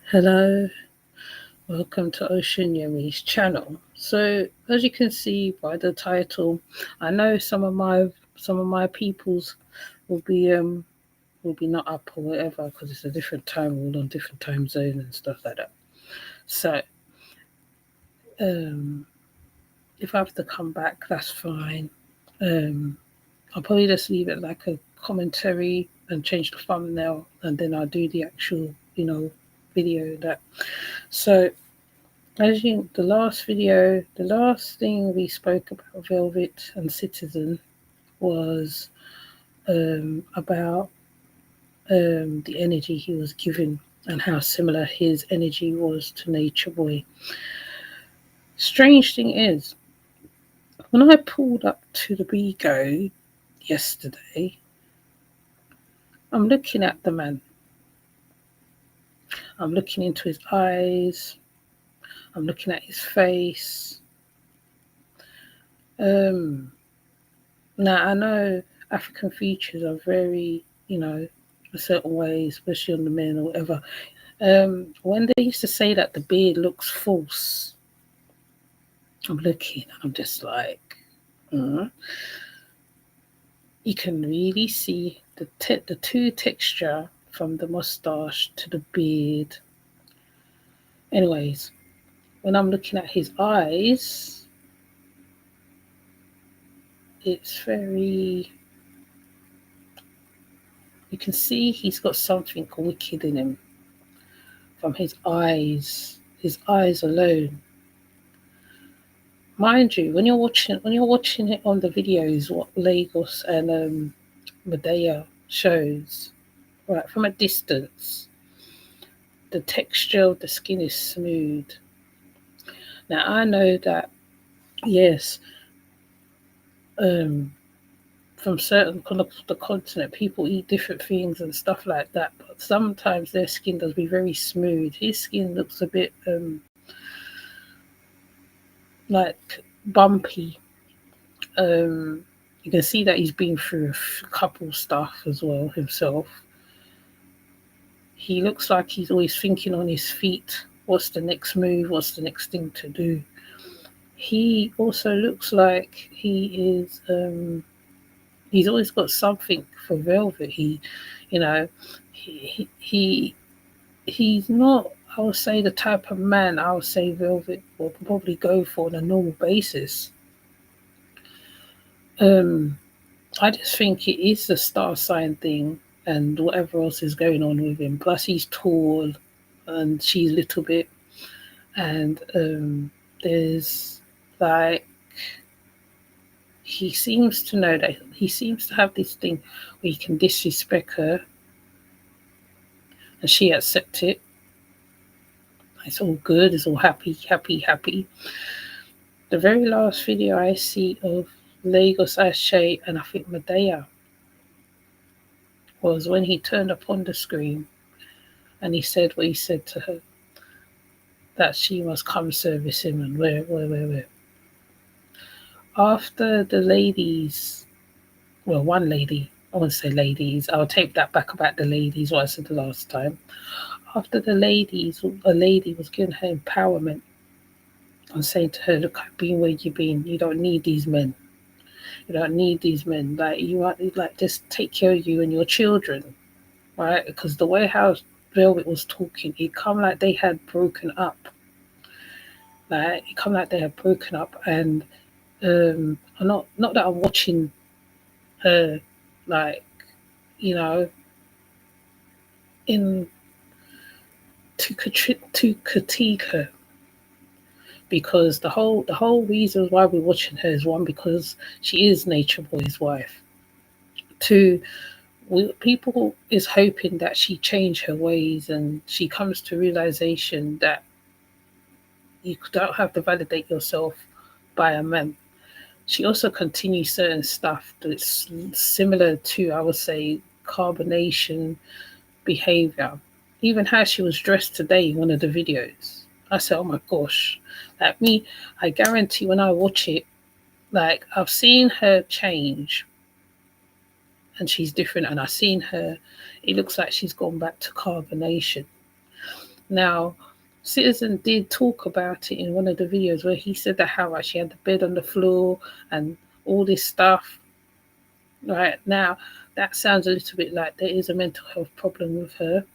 Hello, welcome to Ocean Yumi's channel. So, as you can see by the title, I know some of my peoples will be not up or whatever because it's a different time, we're all on different time zone and stuff like that. So, um, if I have to come back, that's fine. Um, I'll probably just leave it like a commentary and change the thumbnail, and then I'll do the actual, video that. So as you, the last video, the last thing we spoke about Velvet and Citizen was about the energy he was given and how similar his energy was to Nature Boy. Strange thing is, when I pulled up to the bigo yesterday, I'm looking at the man. I'm looking into his eyes. I'm looking at his face. Now I know African features are very, a certain way, especially on the men or whatever. When they used to say that the beard looks false, I'm looking and I'm just like, you can really see the two texture from the mustache to the beard. Anyways, when I'm looking at his eyes, it's very. You can see he's got something wicked in him from his eyes alone. Mind you, when you're watching it on the videos, what Lagos and Medea shows, right from a distance, the texture of the skin is smooth. Now I know that yes, from certain the continent, people eat different things and stuff like that, but sometimes their skin does be very smooth. His skin looks a bit like bumpy. You can see that he's been through a couple stuff as well himself. He looks like he's always thinking on his feet. What's the next move? What's the next thing to do? He also looks like he is. He's always got something for Velvet. You know, he he's not. I would say the type of man I would say Velvet will probably go for on a normal basis. Um, I just think it is the star sign thing and whatever else is going on with him. Plus, he's tall and she's a little bit. And there's like, he seems to know that he seems to have this thing where he can disrespect her and she accepts it. It's all good, it's all happy, happy, happy. The very last video I see of Lagos Ashe and I think Medea was when he turned up on the screen and he said what he said to her, that she must come service him and where. After the ladies, well, one lady, I won't say ladies, I'll take that back about the ladies, what I said the last time. After the ladies, a lady was giving her empowerment and saying to her, look, I've been where you've been. You don't need these men. You don't need these men. Like, you want, like, just take care of you and your children, right? Because the way how Velvet was talking, it come like they had broken up. Like, it come like they had broken up, and I'm not that I'm watching her, like, you know, in to critique her, because the whole reason why we're watching her is, one, because she is Nature Boy's wife. Two, people is hoping that she change her ways and she comes to realization that you don't have to validate yourself by a man. She also continues certain stuff that's similar to, I would say, carbonation behavior. Even how she was dressed today in one of the videos. I said, oh my gosh. Like me, I guarantee when I watch it, like I've seen her change and she's different, and I've seen her, it looks like she's gone back to carbonation. Now, Citizen did talk about it in one of the videos where he said that how she had the bed on the floor and all this stuff. Right now, that sounds a little bit like there is a mental health problem with her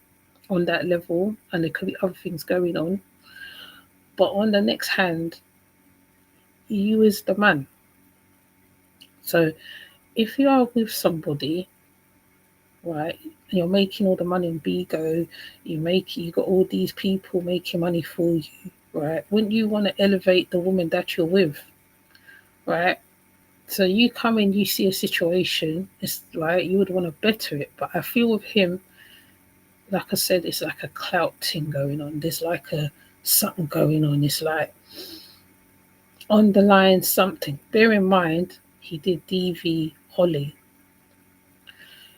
on that level, and there could be other things going on. But on the next hand, you is the man. So if you are with somebody, right, and you're making all the money in bigo, you got all these people making money for you, right? Wouldn't you want to elevate the woman that you're with, right? So you come in, you see a situation, it's right, you would want to better it. But I feel with him, like I said, it's like a clout thing going on. There's like a something going on. It's like on the line something. Bear in mind, he did DV Holly,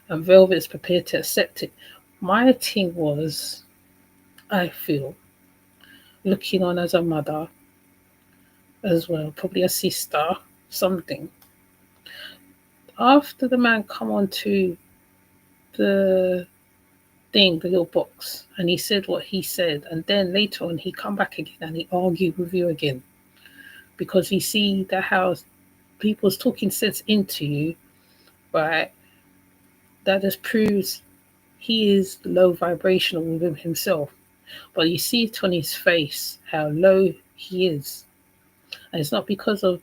and Velvet's prepared to accept it. My thing was, I feel, looking on as a mother as well, probably a sister, something. After the man come onto the thing, the little box, and he said what he said, and then later on he come back again and he argued with you again because he see that how people's talking sense into you, right? That just proves he is low vibrational within himself. But you see it on his face how low he is. And it's not because of,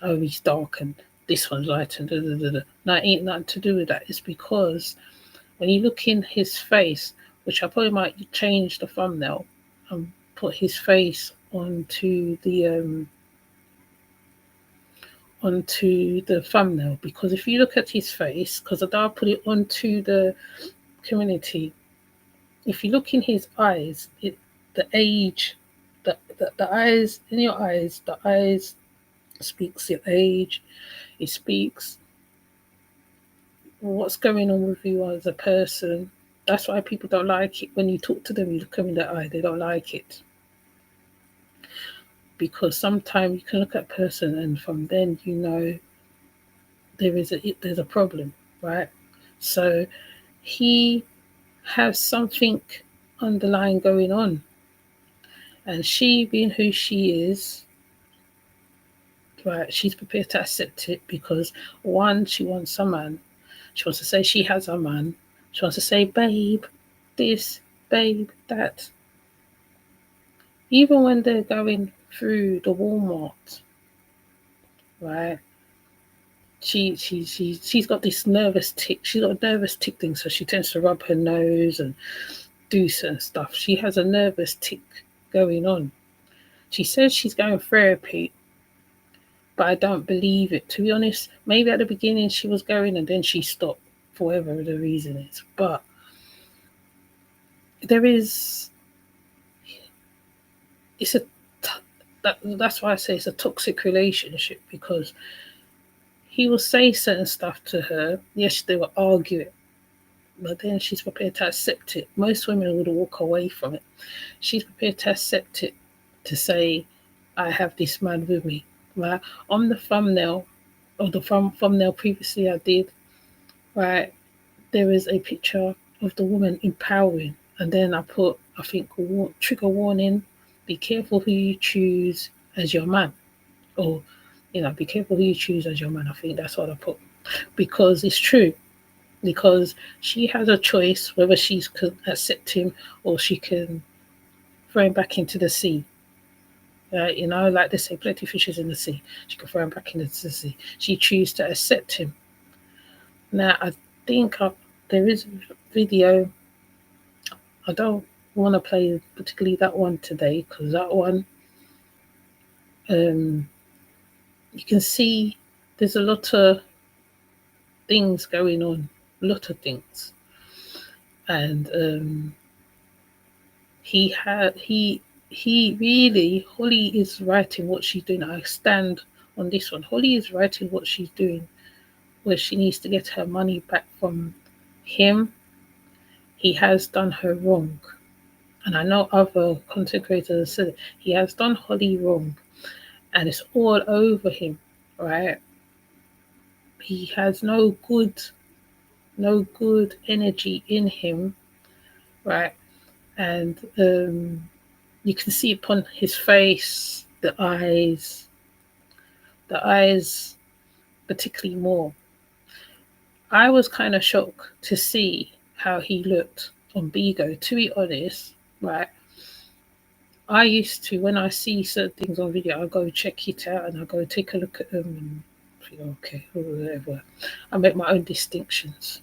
oh, he's dark and this one's light and da da da da. No, it ain't nothing to do with that. It's because when you look in his face, which I probably might change the thumbnail and put his face onto the thumbnail, because if you look at his face, because I'll put it onto the community, if you look in his eyes, the age, the eyes in your eyes, the eyes speaks your age. It speaks what's going on with you as a person. That's why people don't like it when you talk to them. You look them in the eye; they don't like it because sometimes you can look at a person and from then you know there's a problem, right? So he has something underlying going on, and she being who she is, right, she's prepared to accept it because one, she wants a man. She wants to say she has a man. She wants to say, babe, this, babe, that. Even when they're going through the Walmart, right? She's got this nervous tick. She's got a nervous tick thing, so she tends to rub her nose and do certain stuff. She has a nervous tick going on. She says she's going therapy, but I don't believe it. To be honest, maybe at the beginning she was going and then she stopped for whatever the reason is. But there is, it's a, that's why I say it's a toxic relationship because he will say certain stuff to her. Yes, they will argue, but then she's prepared to accept it. Most women would walk away from it. She's prepared to accept it, to say, I have this man with me. Right? On the thumbnail, or the thumbnail previously I did, right, there is a picture of the woman empowering. And then I put, I think, trigger warning, be careful who you choose as your man. Or, be careful who you choose as your man. I think that's what I put. Because it's true because she has a choice whether she can accept him or she can throw him back into the sea. Like they say, plenty of fishes in the sea. She can throw him back into the sea. She chooses to accept him. Now, I think there is a video. I don't want to play particularly that one today because that one, you can see there's a lot of things going on, a lot of things. And he really, Holly is writing what she's doing. I stand on this one. Holly is writing what she's doing, where she needs to get her money back from him. He has done her wrong. And I know other content creators said it. He has done Holly wrong. And it's all over him, right? He has no good energy in him, right? and you can see upon his face, the eyes particularly more. I was kind of shocked to see how he looked on Bigo. To be honest, right, I used to, when I see certain things on video, I go check it out and I go take a look at them and think, okay, or whatever. I make my own distinctions.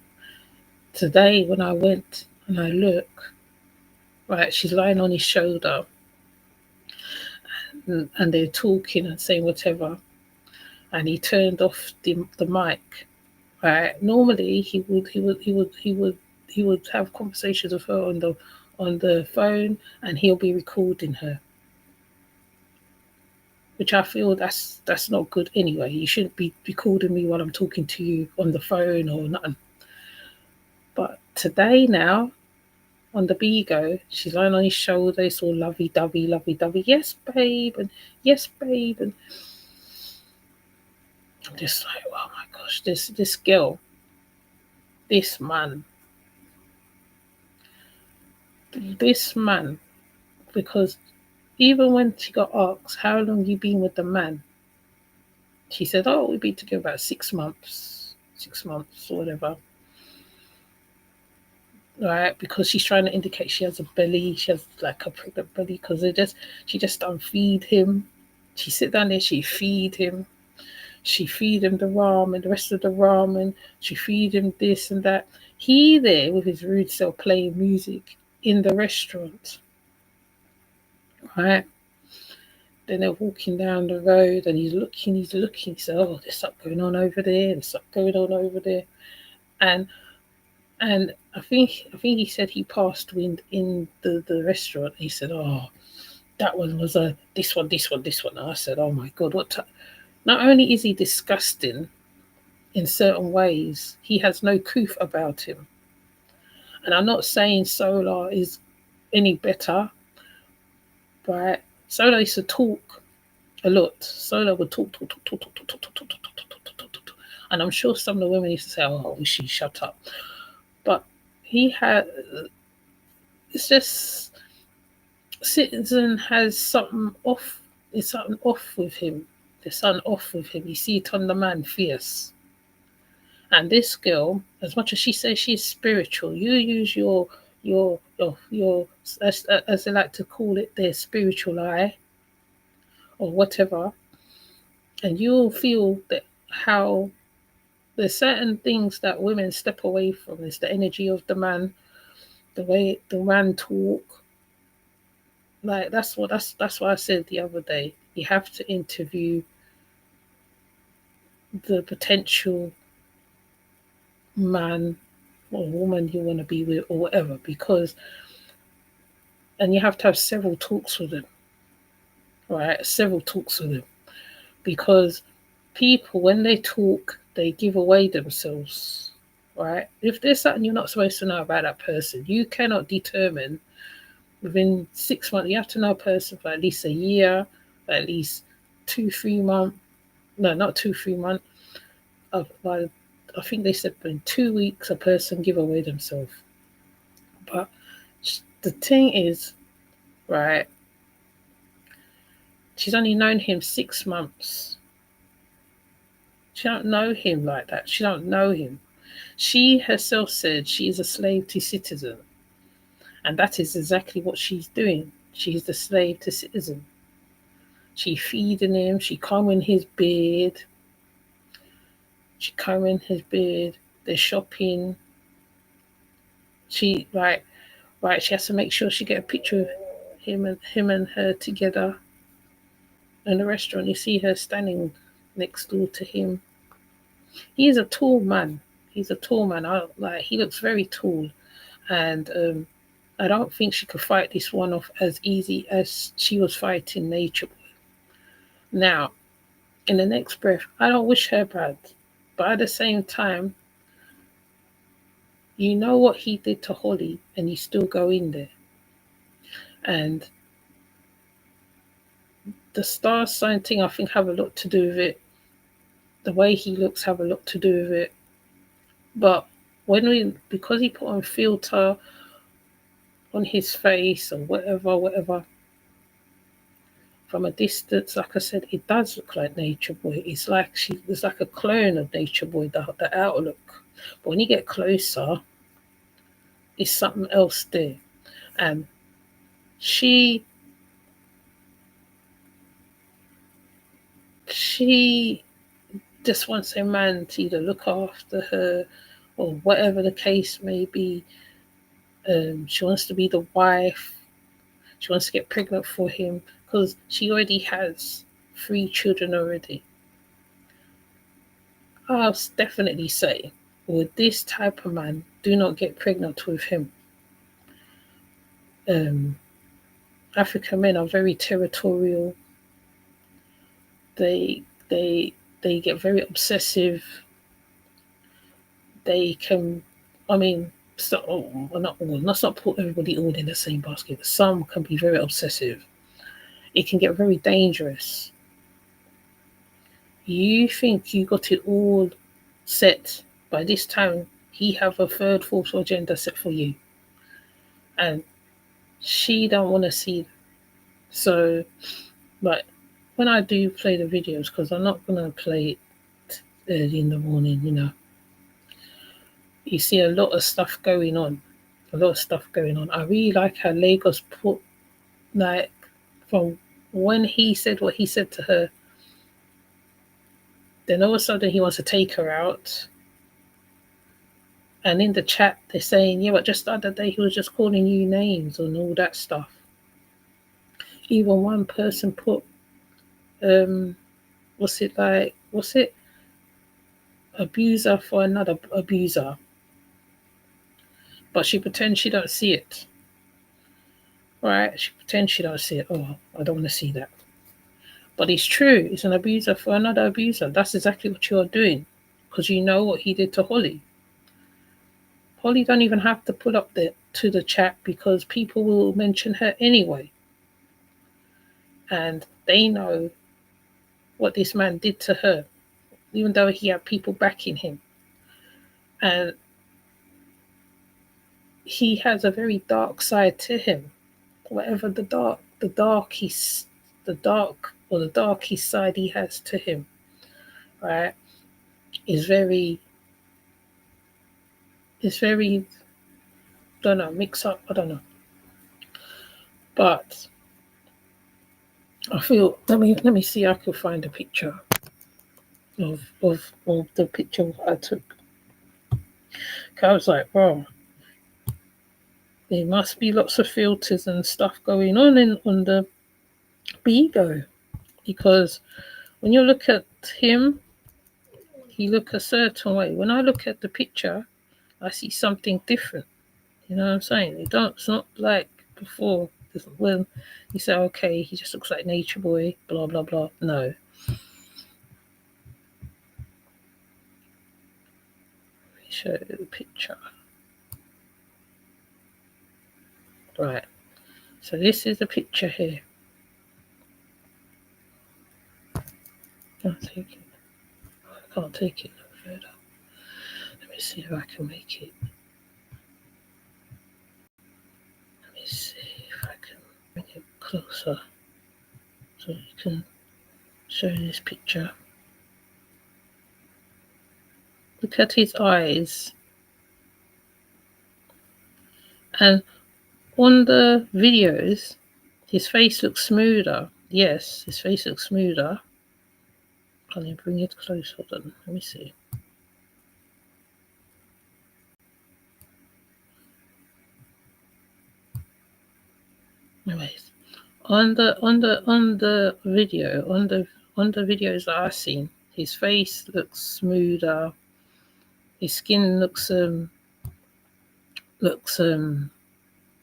Today, when I went and I look, right, she's lying on his shoulder and they're talking and saying whatever, and he turned off the mic. Right, normally he would have conversations with her on the phone, and he'll be recording her, which I feel that's not good anyway. You shouldn't be recording me while I'm talking to you on the phone or nothing. But today now on the Bigo, she's lying on his shoulder. It's all lovey dovey, lovey dovey. Yes, babe, and yes, babe, and I'm just like, oh my gosh, this girl, this man, this man, because even when she got asked how long you been with the man, she said, "Oh, we've been together about 6 months, 6 months or whatever." Right, because she's trying to indicate she has a belly, she has like a pregnant belly, because she just don't feed him. She sit down there, she feed him, the ramen, the rest of the ramen, she feed him this and that. He there with his rude self playing music in the restaurant, right? Then they're walking down the road and he's looking, he said, oh, there's something going on over there, there's something going on over there. And I think he said he passed wind in the restaurant. He said, oh, that one was a this one. And I said, oh my God, not only is he disgusting in certain ways, he has no couth about him. And I'm not saying Solar is any better, but Solar used to talk a lot. Solar would talk. And I'm sure some of the women used to say, oh, I wish she shut up. But he had, it's just, Citizen has something off. There's something off with him. There's something off with him. You see it on the man, fierce. And this girl, as much as she says she's spiritual, you use your as they like to call it, their spiritual eye or whatever, and you'll feel that how there's certain things that women step away from. It's the energy of the man, the way the man talk. Like that's what I said the other day. You have to interview the potential man or woman you want to be with or whatever, because and you have to have several talks with them, right? Several talks with them, because people, when they talk, they give away themselves, right? If there's something you're not supposed to know about that person, you cannot determine within 6 months. You have to know a person for at least a year, for at least 2-3 months. No, not 2-3 months. I think they said in 2 weeks a person give away themselves. But the thing is, right, she's only known him 6 months. She don't know him like that. She don't know him. She herself said she is a slave to Citizen. And that is exactly what she's doing. She's the slave to Citizen. She feeding him. She combing his beard. They're shopping. She she has to make sure she get a picture of him and her together in the restaurant. You see her standing next door to him. He's a tall man. He looks very tall, and I don't think she could fight this one off as easy as she was fighting Nature Boy. Now, in the next breath, I don't wish her bad, but at the same time, you know what he did to Holly, and you still go in there. And the star sign thing, I think, have a lot to do with it. The way he looks have a lot to do with it. But because he put on filter on his face or whatever. From a distance, like I said, it does look like Nature Boy. It's like a clone of Nature Boy, the outlook. But when you get closer, it's something else there. And she just wants a man to either look after her or whatever the case may be. She wants to be the wife. She wants to get pregnant for him because she already has 3 children already. I'll definitely say, with this type of man, do not get pregnant with him. African men are very territorial. They get very obsessive. They can, I mean, let's not put everybody all in the same basket. Some can be very obsessive. It can get very dangerous. You think you got it all set. By this time, he have a third, fourth agenda set for you. And she don't want to see that. So, but when I do play the videos, because I'm not going to play it early in the morning, you see a lot of stuff going on. I really like how Lagos put, like, from when he said what he said to her, then all of a sudden he wants to take her out. And in the chat, they're saying, yeah, but just the other day he was just calling you names and all that stuff. Even one person put, abuser for another abuser. But she pretends she don't see it. Right? She pretends she don't see it. Oh, I don't want to see that. But it's true. It's an abuser for another abuser. That's exactly what you're doing. Because you know what he did to Holly. Holly don't even have to put up to the chat because people will mention her anyway. And they know what this man did to her, even though he had people backing him. And he has a very dark side to him. Whatever the darkest side he has to him, right, is very, don't know, mix up, I don't know. But I feel, let me see, I could find a picture of the picture I took. I was like, wow, there must be lots of filters and stuff going on on the bigo, because when you look at him, he look a certain way. When I look at the picture, I see something different. You know what I'm saying? It's not like before when you say, okay, he just looks like Nature Boy, blah blah blah. No. Let me show you the picture. Right. So this is the picture here. I'll take it. I can't take it no further. Let me see if I can make it. Let me see if I can bring it closer so you can show this picture. Look at his eyes. And on the videos, his face looks smoother. Yes, his face looks smoother. Can you bring it closer then? Let me see. Anyways, on the videos that I've seen, his face looks smoother. His skin looks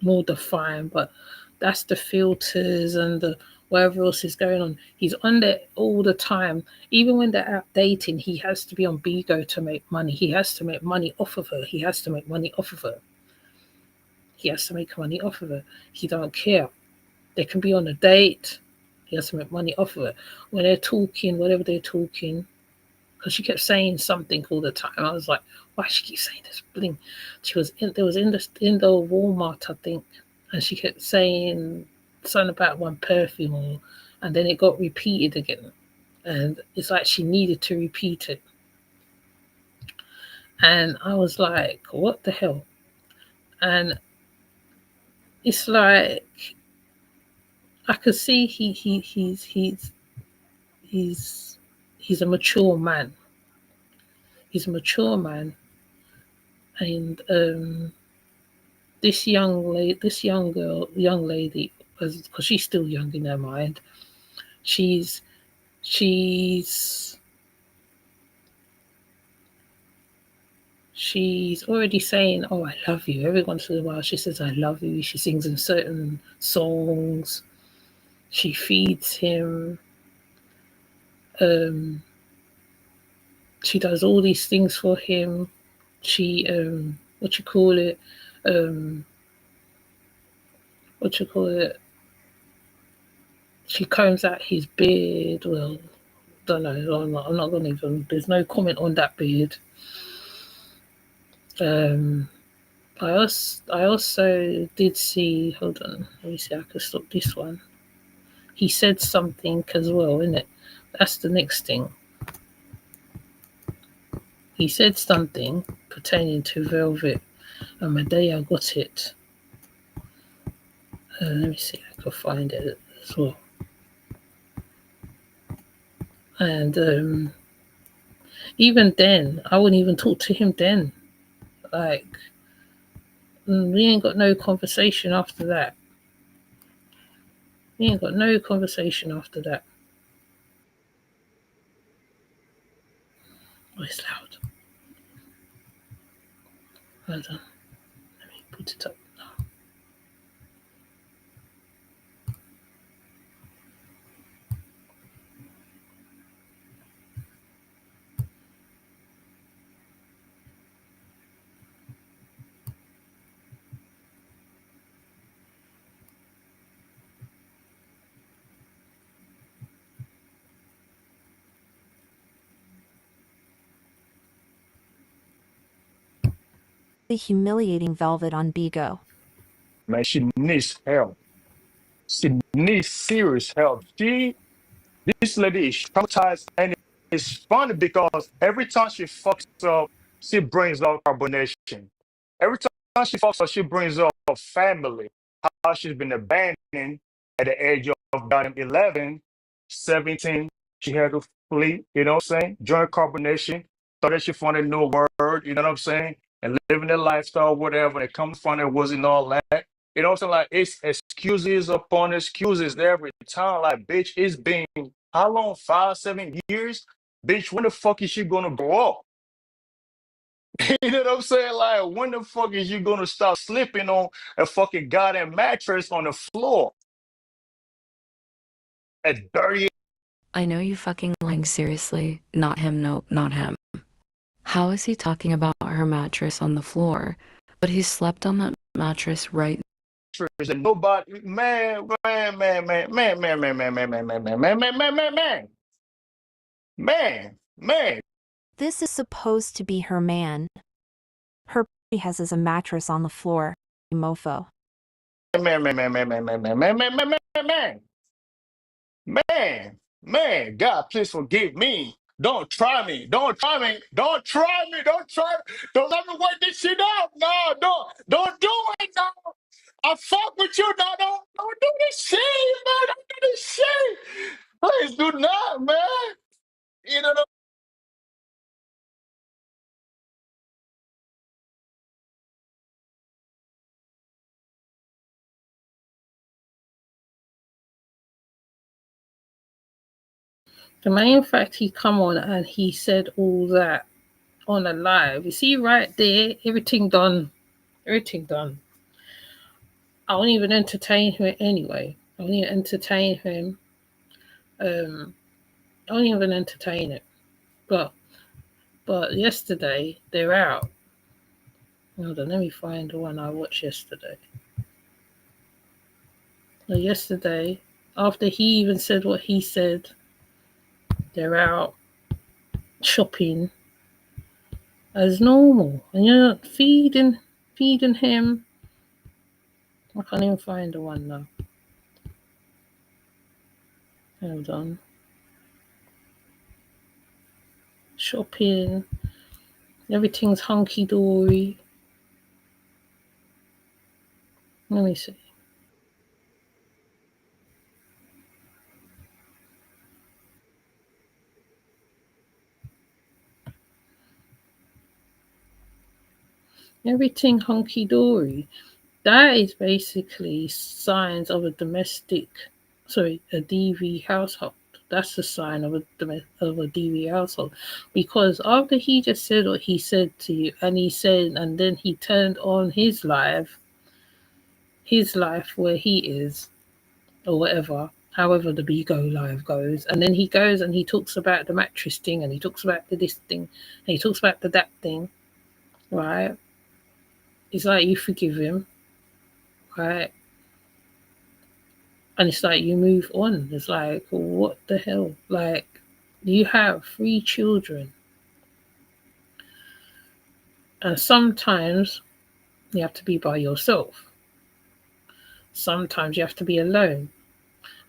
more defined, but that's the filters and the whatever else is going on. He's on there all the time. Even when they're out dating, he has to be on bigo to make money. He has to make money off of her. He has to make money off of her. He don't care. They can be on a date. He has to make money off of it. When they're talking, whatever they're talking, because she kept saying something all the time. I was like, why she keep saying this bling? She was in the Walmart, I think, and she kept saying something about one perfume, and then it got repeated again, and it's like she needed to repeat it. And I was like, what the hell? And it's like I could see he's a mature man. He's a mature man, and this young lady, because she's still young in her mind, she's she's she's already saying, "Oh, I love you." Every once in a while, she says, "I love you." She sings in certain songs. She feeds him. Um, she does all these things for him. She what you call it? Um, what you call it? She combs out his beard. Well, don't know. I'm not gonna even. There's no comment on that beard. I also did see. Hold on. Let me see. I can stop this one. He said something as well, innit? That's the next thing. He said something pertaining to Velvet, and Medea got it. Let me see if I can find it as well. And even then, I wouldn't even talk to him then. Like, we ain't got no conversation after that. We ain't got no conversation after that. Oh, it's loud. Hold on. Let me put it up now. Humiliating Velvet on Bigo. Man, she needs help. She needs serious help. This lady is traumatized, and it's funny because every time she fucks up, she brings up carbonation. Every time she fucks up, she brings up family, how she's been abandoned at the age of about 11, 17. She had to flee, you know what I'm saying? Join carbonation, thought that she found a new word, you know what I'm saying? And living a lifestyle, whatever, and come to find it wasn't all that. You know what I'm saying? Like, it's excuses upon excuses every time. Like, bitch, it's been how long? 5, 7 years? Bitch, when the fuck is she gonna grow up? You know what I'm saying? Like, when the fuck is you gonna stop sleeping on a fucking goddamn mattress on the floor at dirty? I know you fucking lying seriously. Not him, no, not him. How is he talking about her mattress on the floor? But he slept on that mattress right And nobody, man. This is supposed to be her man. Her has as a mattress on the floor. Mofo. Man, God, please forgive me. Don't try me. Don't try me. Don't try me. Don't try. Don't let me work this shit out. No, don't do it. No. I fuck with you. No, don't do this shit, man. Don't do this shit. Please do not, man. You know, The main fact he come on and he said all that on a live. You see right there, everything done. Everything done. I won't even entertain him anyway. I won't even entertain him. I won't even entertain it. But yesterday they're out. Hold on, let me find the one I watched yesterday. Yesterday, after he even said what he said, they're out shopping as normal, and you're not feeding him. I can't even find the one now. Hold on. Shopping. Everything's hunky dory. Let me see. Everything hunky dory. That is basically signs of a DV household. That's the sign of a DV household, because after he just said what he said to you, and then he turned on his life where he is, or whatever, however the bigo live goes, and then he goes and he talks about the mattress thing, and he talks about the this thing, and he talks about the that thing, right? It's like you forgive him, right? And it's like you move on. It's like, what the hell? Like, you have 3 children, and sometimes you have to be by yourself. Sometimes you have to be alone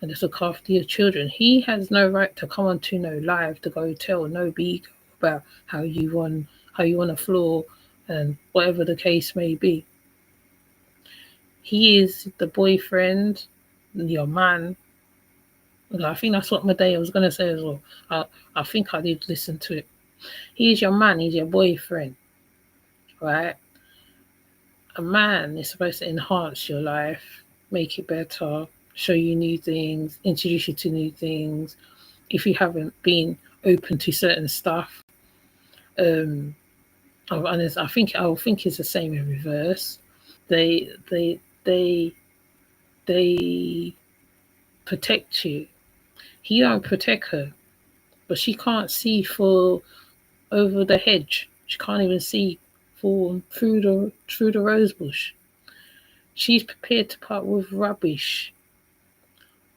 and just look after your children. He has no right to come onto no live to go tell no bigo about how you on a floor and whatever the case may be. He is the boyfriend, your man. I think that's what Medea was going to say as well. I think I did listen to it. He is your man, he's your boyfriend, right? A man is supposed to enhance your life, make it better, show you new things, introduce you to new things. If you haven't been open to certain stuff, and I think it's the same in reverse. They protect you. He don't protect her, but she can't see for over the hedge. She can't even see for through the rose bush. She's prepared to part with rubbish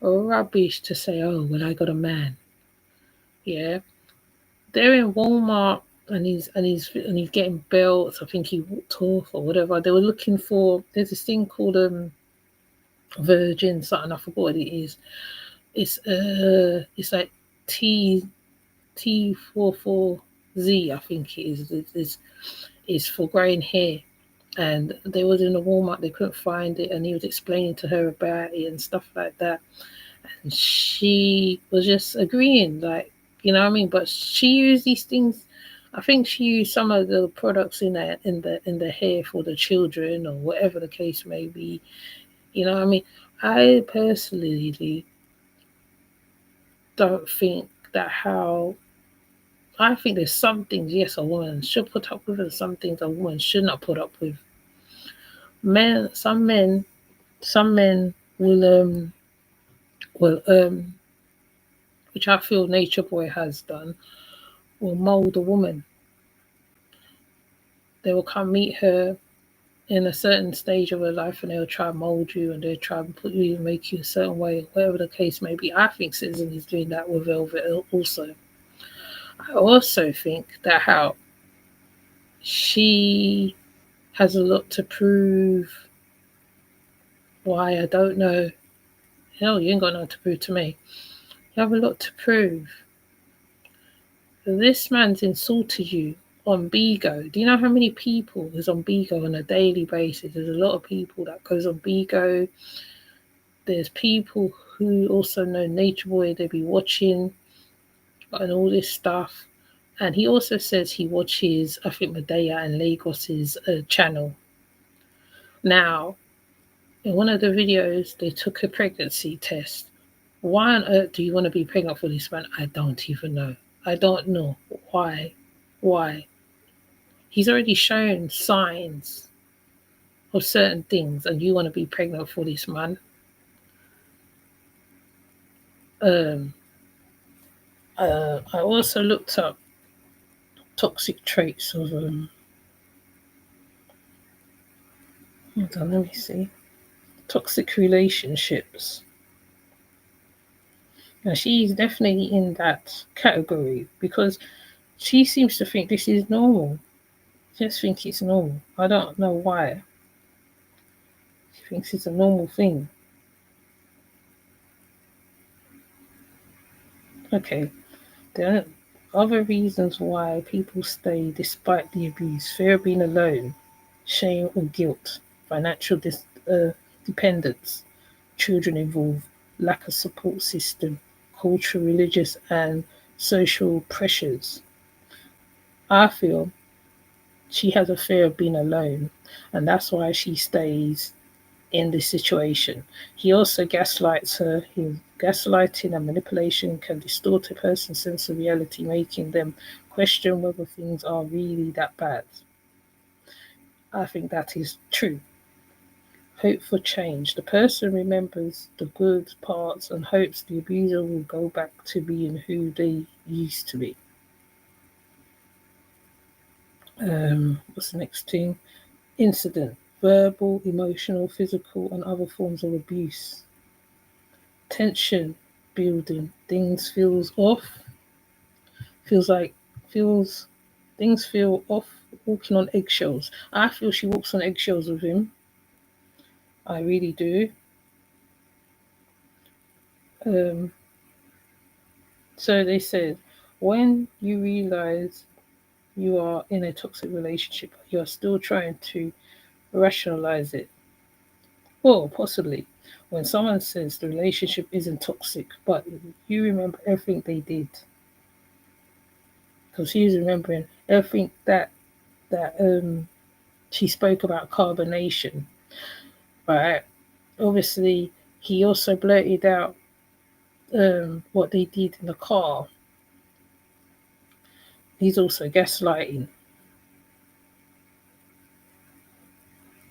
to say, oh, well, I got a man. Yeah, they're in Walmart, and he's getting belts. I think he walked off or whatever. They were looking for. There's this thing called Virgin something. I forgot what it is. It's like T44Z. I think it is. It's for growing hair. And they was in the Walmart, they couldn't find it, and he was explaining to her about it and stuff like that. And she was just agreeing, like, you know what I mean? But she used these things. I think she used some of the products in the hair for the children, or whatever the case may be. You know what I mean? I personally don't think that how. I think there's some things, yes, a woman should put up with, and some things a woman should not put up with. Some men will which I feel Nature Boy has done, will mold a woman. They will come meet her in a certain stage of her life, and they'll try and mold you, and they'll try and put you and make you a certain way, whatever the case may be. I think Citizen is doing that with Velvet also. I also think that how she has a lot to prove. Why, I don't know. Hell, you ain't got nothing to prove to me. You have a lot to prove. This man's insulted you on bigo. Do you know how many people is on bigo on a daily basis? There's a lot of people that goes on bigo. There's people who also know Nature Boy. They be watching and all this stuff. And he also says he watches, I think, Medea and Lagos's channel. Now, in one of the videos, they took a pregnancy test. Why on earth do you want to be pregnant for this man? I don't even know. I don't know. Why? Why? He's already shown signs of certain things, and you want to be pregnant for this man? I also looked up toxic traits of hold on, let me see. Toxic relationships. Now she's definitely in that category, because she seems to think this is normal. Just think it's normal. I don't know why. She thinks it's a normal thing. Okay, there are other reasons why people stay despite the abuse: fear of being alone, shame or guilt, financial dependence, children involved, lack of support system, cultural, religious, and social pressures. I feel she has a fear of being alone, and that's why she stays in this situation. He also gaslights her. Gaslighting and manipulation can distort a person's sense of reality, making them question whether things are really that bad. I think that is true. Hope for change. The person remembers the good parts and hopes the abuser will go back to being who they used to be. What's the next thing? Incident. Verbal, emotional, physical, and other forms of abuse. Tension building. Things feels off. Feels like feels things feel off. Walking on eggshells. I feel she walks on eggshells with him. I really do. Um, so they said, when you realize you are in a toxic relationship, you're still trying to rationalize it. Or possibly when someone says the relationship isn't toxic, but you remember everything they did. Because she's remembering everything that she spoke about carbonation, right? Obviously, he also blurted out what they did in the car. He's also gaslighting.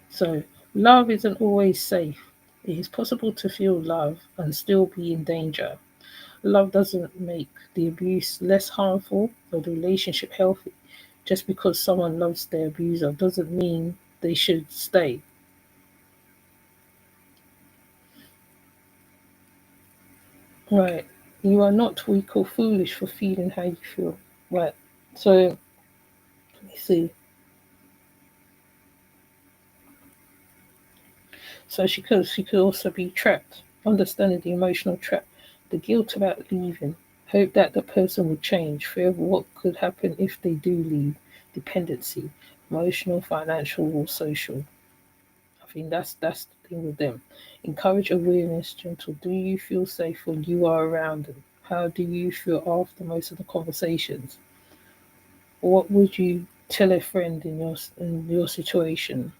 So, love isn't always safe. It is possible to feel love and still be in danger. Love doesn't make the abuse less harmful or the relationship healthy. Just because someone loves their abuser doesn't mean they should stay. Right. You are not weak or foolish for feeling how you feel. Right. So, let me see. So she could also be trapped, understanding the emotional trap, the guilt about leaving, hope that the person will change, fear of what could happen if they do leave, dependency, emotional, financial, or social. I think that's the thing with them. Encourage awareness, gentle. Do you feel safe when you are around them? How do you feel after most of the conversations? What would you tell a friend in your situation?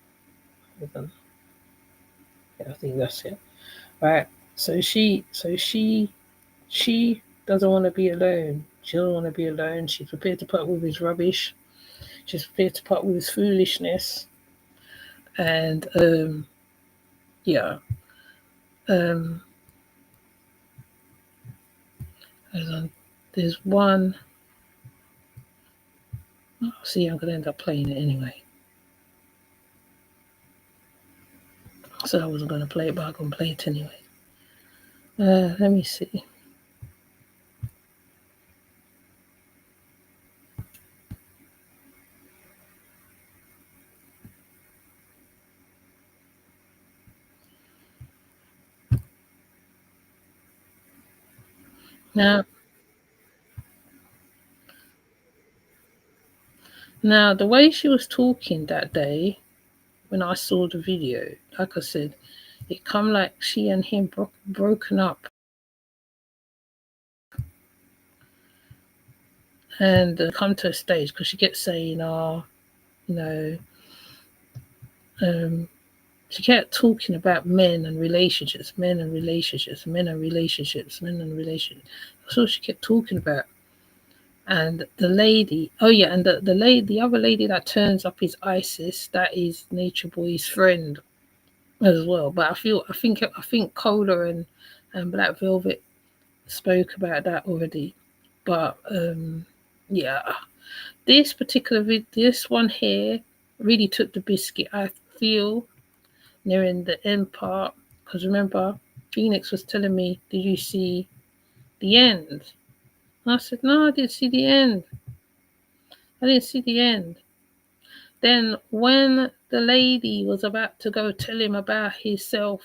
Hold on. Yeah, I think that's it. Right. So she doesn't want to be alone. She doesn't want to be alone. She's prepared to put up with his rubbish. She's prepared to put up with his foolishness. And yeah. Um hold on. There's one. Oh, see, I'm gonna end up playing it anyway. So I wasn't gonna play it, but I'm gonna play it anyway. Let me see. Now now the way she was talking that day when I saw the video, like I said, it come like she and him broken up, and come to a stage because she kept saying, "Oh, you know," um, she kept talking about men and relationships, men and relationships, men and relationships, men and relationships. That's all she kept talking about. And the lady, oh yeah, and the other lady that turns up is Isis. That is Nature Boy's friend as well. But I think Cola and Black Velvet spoke about that already. But yeah, this one here really took the biscuit. I feel nearing the end part because remember, Phoenix was telling me, "Did you see the end?" And I said, "No, I didn't see the end. I didn't see the end." Then when the lady was about to go tell him about himself,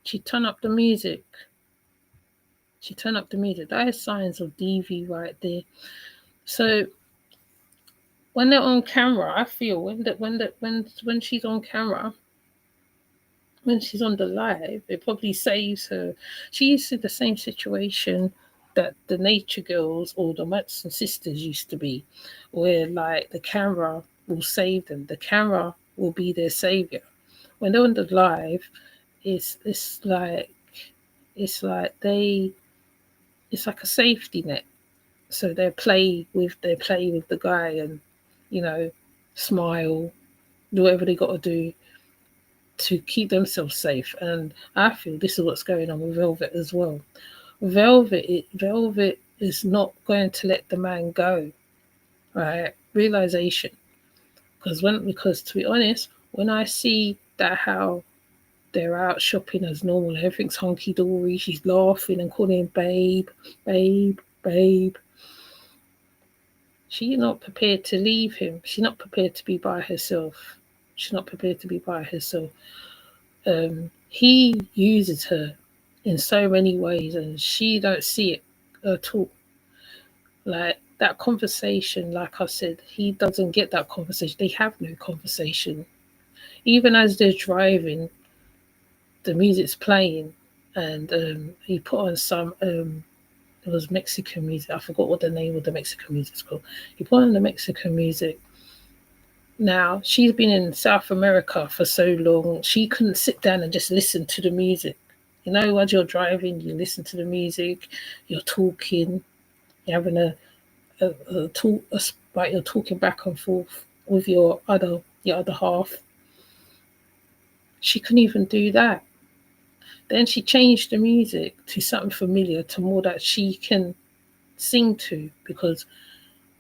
she turned up the music. That is signs of DV right there. So when they're on camera, I feel when she's on camera, when she's on the live, it probably saves her. She used to the same situation that the Nature Girls or the Matson sisters used to be, where like the camera will save them. The camera will be their savior. When they're on the live, it's like it's like a safety net. So they play with the guy and, you know, smile, do whatever they got to do to keep themselves safe. And I feel this is what's going on with Velvet as well. Velvet is not going to let the man go, right? Realization. Because to be honest, when I see that how they're out shopping as normal, everything's hunky dory, she's laughing and calling him babe, babe, babe. She's not prepared to leave him. She's not prepared to be by herself. He uses her in so many ways and she don't see it at all. Like that conversation, like I said, he doesn't get that conversation. They have no conversation. Even as they're driving, the music's playing and he put on some it was Mexican music. I forgot what the name of the Mexican music is called. He put on the Mexican music. Now, she's been in South America for so long, she couldn't sit down and just listen to the music. You know, as you're driving, you listen to the music, you're talking, you're having a talk, like you're talking back and forth with your other half. She couldn't even do that. Then she changed the music to something familiar, to more that she can sing to, because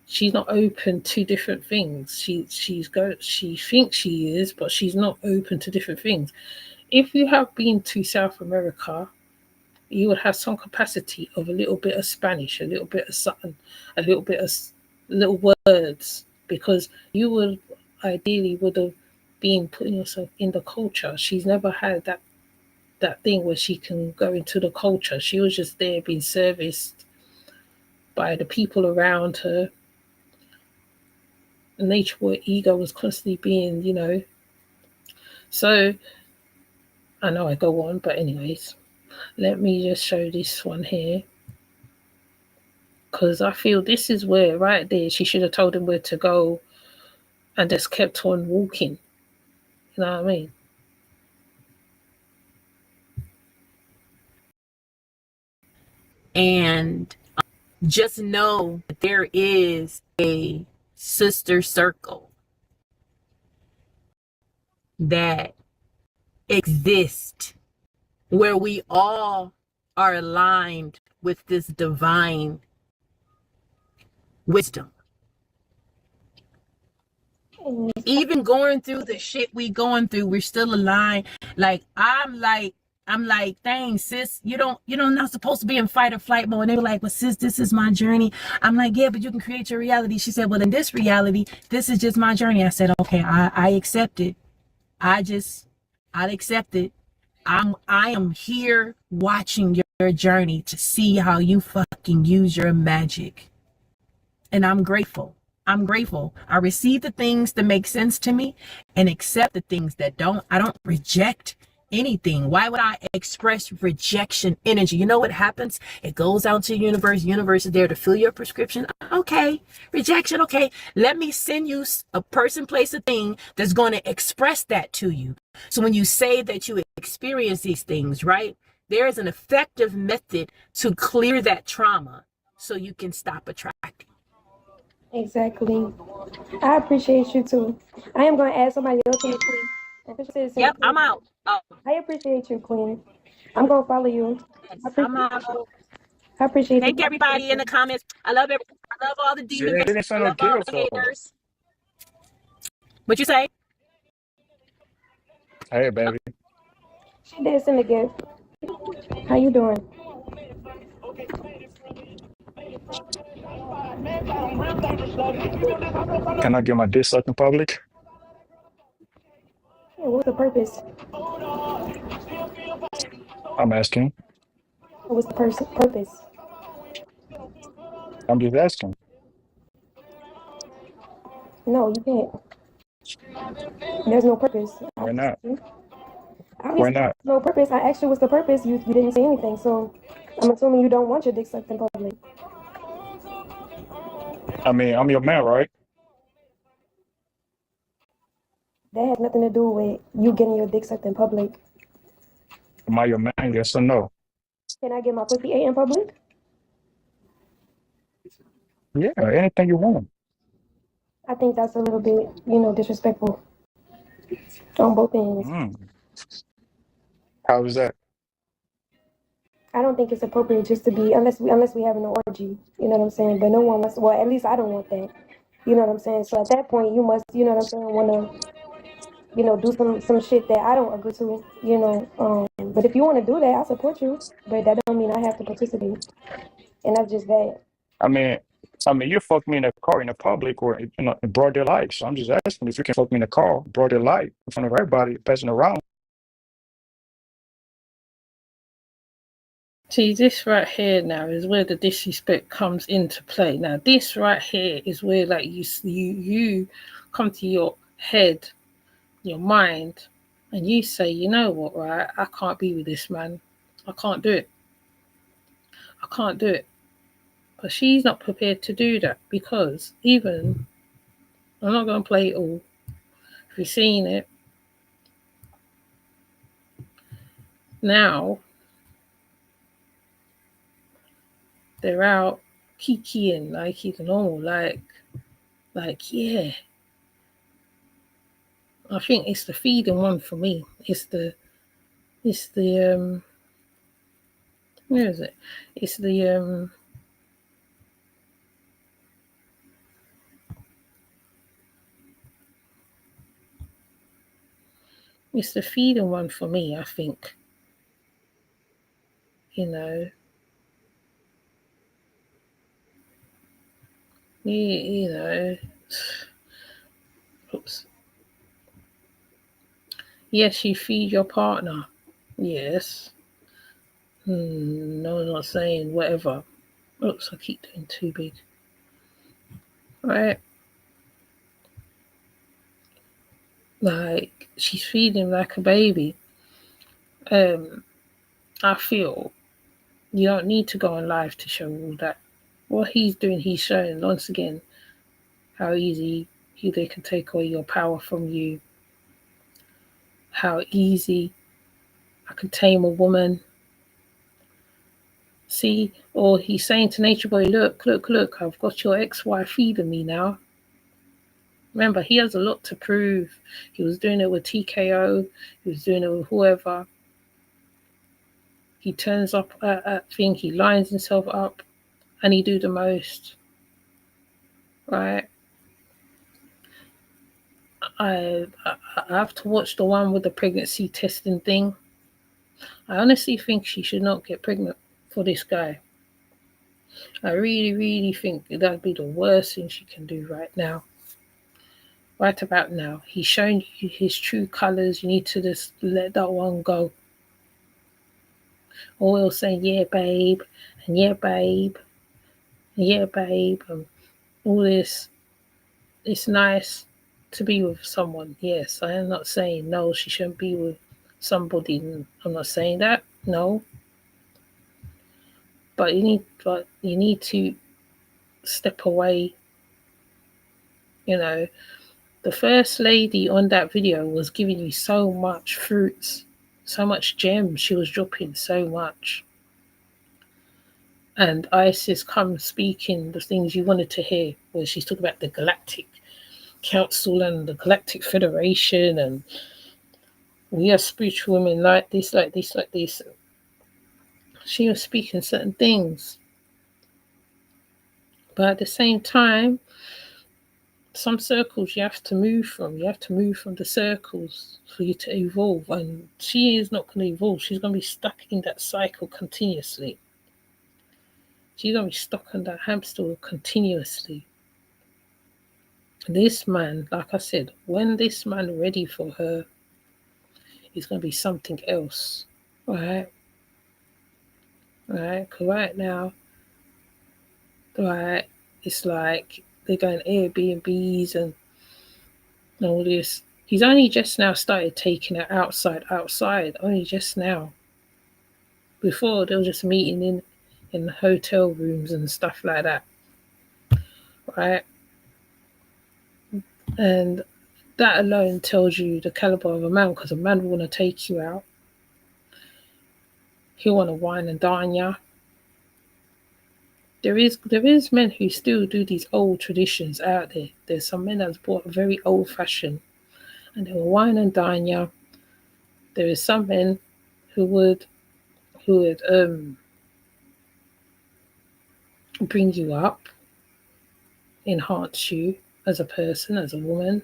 she's not open to different things. She thinks she is, but she's not open to different things. If you have been to South America, you would have some capacity of a little bit of Spanish, a little bit of something, a little bit of little words, because you would have been putting yourself in the culture. She's never had that thing where she can go into the culture. She was just there being serviced by the people around her. The nature boy ego was constantly being, you know. So I know I go on, but anyways, let me just show this one here, because I feel this is where right there she should have told him where to go and just kept on walking. You know what I mean? And just know that there is a sister circle that exists where we all are aligned with this divine wisdom. Even going through the shit we going through, we're still aligned. Like I'm like, dang, sis, you're not supposed to be in fight or flight mode. And they were like, well, sis, this is my journey. I'm like, yeah, but you can create your reality. She said, well, in this reality, this is just my journey. I said, okay, I accept it. I'll accept it. I am here watching your journey to see how you fucking use your magic. And I'm grateful. I receive the things that make sense to me and accept the things that don't. I don't reject anything. Why would I express rejection energy? You know what happens? It goes out to the universe. The universe is there to fill your prescription. Okay. Rejection. Okay. Let me send you a person, place, a thing that's going to express that to you. So when you say that you experience these things, right? There is an effective method to clear that trauma so you can stop attracting. Exactly. I appreciate you too. I am going to add somebody else in the queen. Yep, I'm out. Oh. I appreciate you, Queen. I'm going to follow you. I'm out. I appreciate Thank everybody in the comments. I love all the demons. I love all the haters. What you say? Hey, baby. She did send a gift. How you doing? Can I get my dick sucked in public? Yeah, what's the purpose? I'm asking. What's the purpose? I'm just asking. No, you can't. There's no purpose. Why not? Why Obviously, not? there's no purpose. I asked you what's the purpose. You didn't say anything, so I'm assuming you don't want your dick sucked in public. I mean, I'm your man, right? That has nothing to do with you getting your dick sucked in public. Am I your man? Yes or no? Can I get my pussy ate in public? Yeah, anything you want. I think that's a little bit, disrespectful on both ends. Mm. How is that? I don't think it's appropriate just to be unless we have an orgy. You know what I'm saying? But no one wants. Well, at least I don't want that. You know what I'm saying? So at that point, you must, you know what I'm saying, want to, do some shit that I don't agree to. But if you want to do that, I support you. But that don't mean I have to participate. And that's just that. I mean, you fuck me in a car in the public or in broad daylight. So I'm just asking if you can fuck me in a car, broad daylight, in front of everybody, passing around. See, this right here now is where the disrespect comes into play. Now, this right here is where, like, you come to your head, your mind, and you say, you know what, right? I can't be with this man. I can't do it. I can't do it. But she's not prepared to do that because even, I'm not going to play it all. If you've seen it, now they're out kikiing like it's normal, like yeah. I think it's the feeding one for me. It's the where is it? It's the it's the feeding one for me, I think. You know. You know. Oops. Yes, you feed your partner. Yes. No, I'm not saying whatever. Oops, I keep doing too big. Right? Like, she's feeding like a baby. I feel you don't need to go on live to show all that. What he's doing, he's showing once again how easy they can take away your power from you. How easy I can tame a woman. See, or he's saying to Nature Boy, look, I've got your ex-wife feeding me now. Remember, he has a lot to prove. He was doing it with TKO. He was doing it with whoever. He turns up at thing. He lines himself up, and he do the most. Right? I have to watch the one with the pregnancy testing thing. I honestly think she should not get pregnant for this guy. I really, really think that'd be the worst thing she can do right now. Right about now. He's shown you his true colours. You need to just let that one go. Or he'll say, yeah, babe, and yeah, babe, and yeah, babe, and all this. It's nice to be with someone. Yes, I am not saying no, she shouldn't be with somebody. I'm not saying that. No. But you need to step away. You know, the first lady on that video was giving you so much fruits, so much gems. She was dropping so much. And Isis comes speaking the things you wanted to hear, where she's talking about the Galactic Council and the Galactic Federation, and we are spiritual women like this, like this, like this. She was speaking certain things. But at the same time, some circles you have to move from. You have to move from the circles for you to evolve. And she is not going to evolve. She's going to be stuck in that cycle continuously. She's gonna be stuck on that hamster wheel continuously. This man, like I said, when this man ready for her, he's gonna be something else. Right? Right? 'Cause right now, right, it's like they're going Airbnbs and all this. He's only just now started taking her outside, only just now. Before they were just meeting in hotel rooms and stuff like that, right? And that alone tells you the caliber of a man, because a man will want to take you out. He'll want to wine and dine you. There is men who still do these old traditions out there. There's some men that's bought very old fashioned, and they will wine and dine you. There is some men who would bring you up, enhance you as a person, as a woman.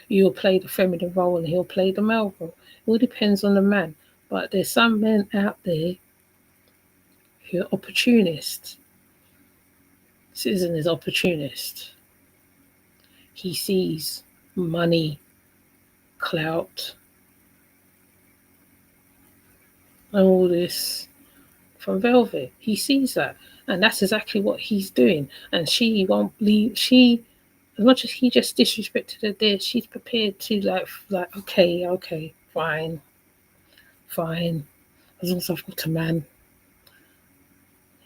You'll play the feminine role and he'll play the male role. It all depends on the man. But there's some men out there who are opportunists. Citizen is opportunist. He sees money, clout, and all this from Velvet. He sees that. And that's exactly what he's doing. And she won't leave. As much as he just disrespected her there, she's prepared to like okay, fine. As long as I've got a man,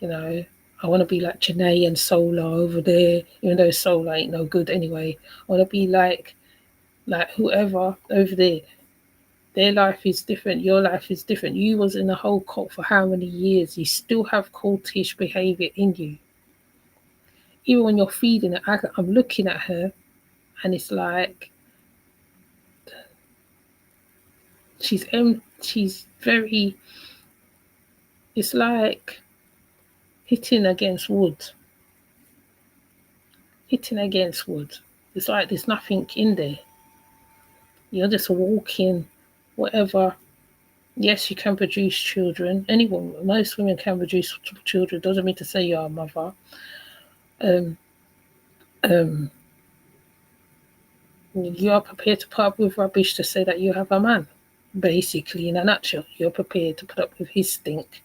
I want to be like Janae and Solar over there, even though Solar ain't no good anyway. I want to be like whoever over there. Their life is different. Your life is different. You was in a whole cult for how many years? You still have cultish behavior in you. Even when you're feeding it, I'm looking at her, and it's like she's very. It's like hitting against wood. It's like there's nothing in there. You're just walking, whatever. Yes, you can produce children. Most women can produce children. Doesn't mean to say you're a mother. You are prepared to put up with rubbish to say that you have a man. Basically, in a nutshell, you're prepared to put up with his stink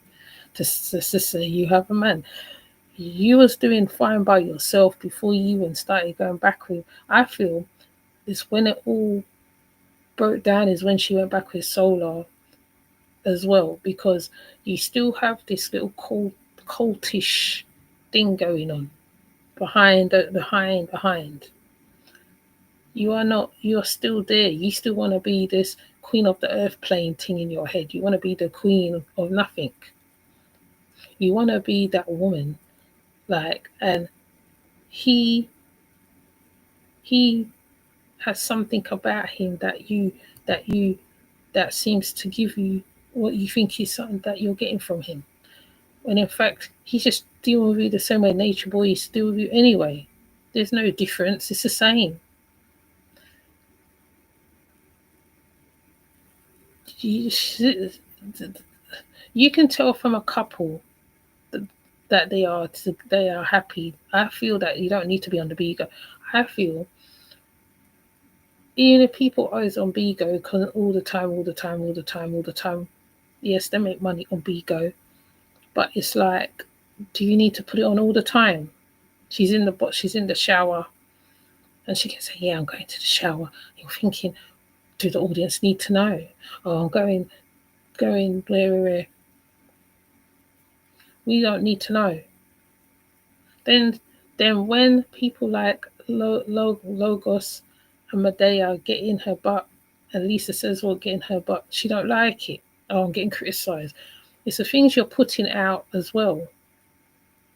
to say you have a man. You was doing fine by yourself before you even started going back with. I feel it's when it all broke down is when she went back with Solar as well, because you still have this little cultish thing going on behind. You are still there. You still want to be this queen of the earth playing thing in your head. You want to be the queen of nothing. You want to be that woman, and he has something about him that seems to give you what you think is something that you're getting from him. When in fact, he's just dealing with you the same way Nature Boy is still with you anyway. There's no difference. It's the same. You can tell from a couple that they are happy. I feel that you don't need to be on the bigo. I feel even if people are always on bigo all the time, yes, they make money on bigo, but it's like, do you need to put it on all the time? She's in the shower, and she can say, yeah, I'm going to the shower. You're thinking, do the audience need to know? Oh, I'm going where. We don't need to know. Then when people like Logos and Medea get in her butt, and Lisa says, well, get in her butt, she don't like it. Oh, I'm getting criticised. It's the things you're putting out as well.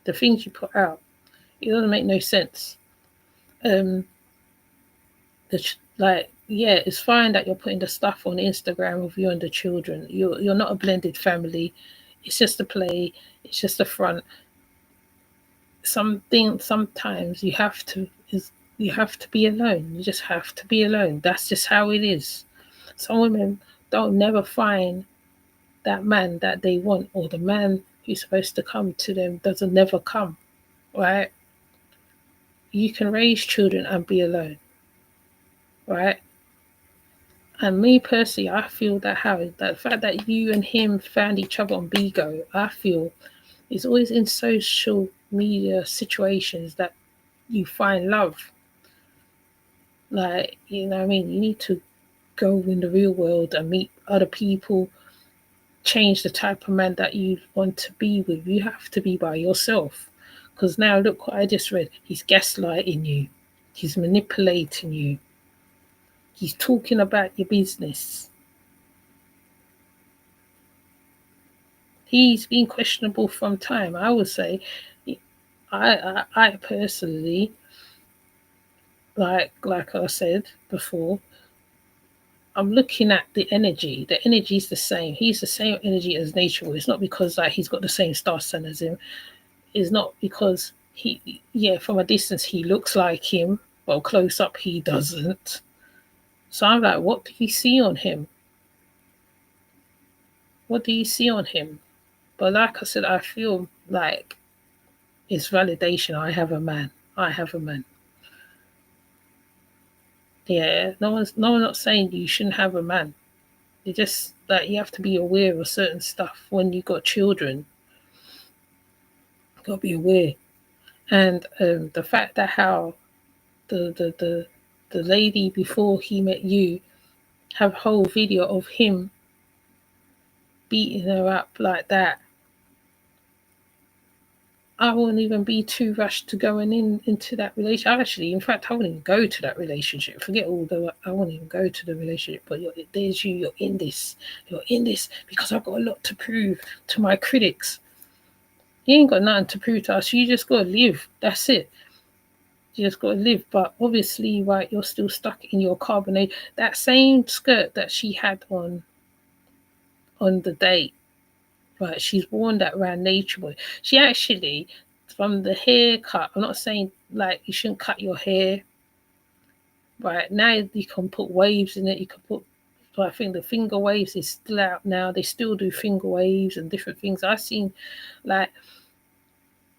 The things you put out. It doesn't make no sense. It's fine that you're putting the stuff on Instagram of you and the children. You're not a blended family. It's just a play. It's just a front. Sometimes you have to be alone. You just have to be alone. That's just how it is. Some women don't never find that man that they want, or the man who's supposed to come to them doesn't never come, right? You can raise children and be alone, right? And me personally, I feel that fact that you and him found each other on Bigo, I feel it's always in social media situations that you find love. Like, you know what I mean? You need to go in the real world and meet other people, change the type of man that you want to be with. You have to be by yourself. Because now look what I just read. He's gaslighting you. He's manipulating you. He's talking about your business. He's been questionable from time. I would say, I personally, like I said before, I'm looking at the energy. The energy is the same. He's the same energy as nature. It's not because like he's got the same star sign as him. It's not because from a distance he looks like him, but close up he doesn't. So I'm like, what do you see on him? What do you see on him? But like I said, I feel like it's validation. I have a man. I have a man. Yeah, no one's not saying you shouldn't have a man. You just that you have to be aware of certain stuff when you got children. You got to be aware, and the fact that how the lady before he met you have a whole video of him beating her up like that. I wouldn't even be too rushed to going into that relationship. Actually, in fact, I wouldn't even go to that relationship. Forget all the. I wouldn't even go to the relationship. But there's you. You're in this. You're in this because I've got a lot to prove to my critics. You ain't got nothing to prove to us. You just got to live. That's it. You just got to live. But obviously, right, you're still stuck in your carbonate. That same skirt that she had on the date. Right, she's worn that around Nature Boy. She actually, from the haircut, I'm not saying like you shouldn't cut your hair. Right, now you can put waves in it. You can put, I think the finger waves is still out now. They still do finger waves and different things. I've seen, like,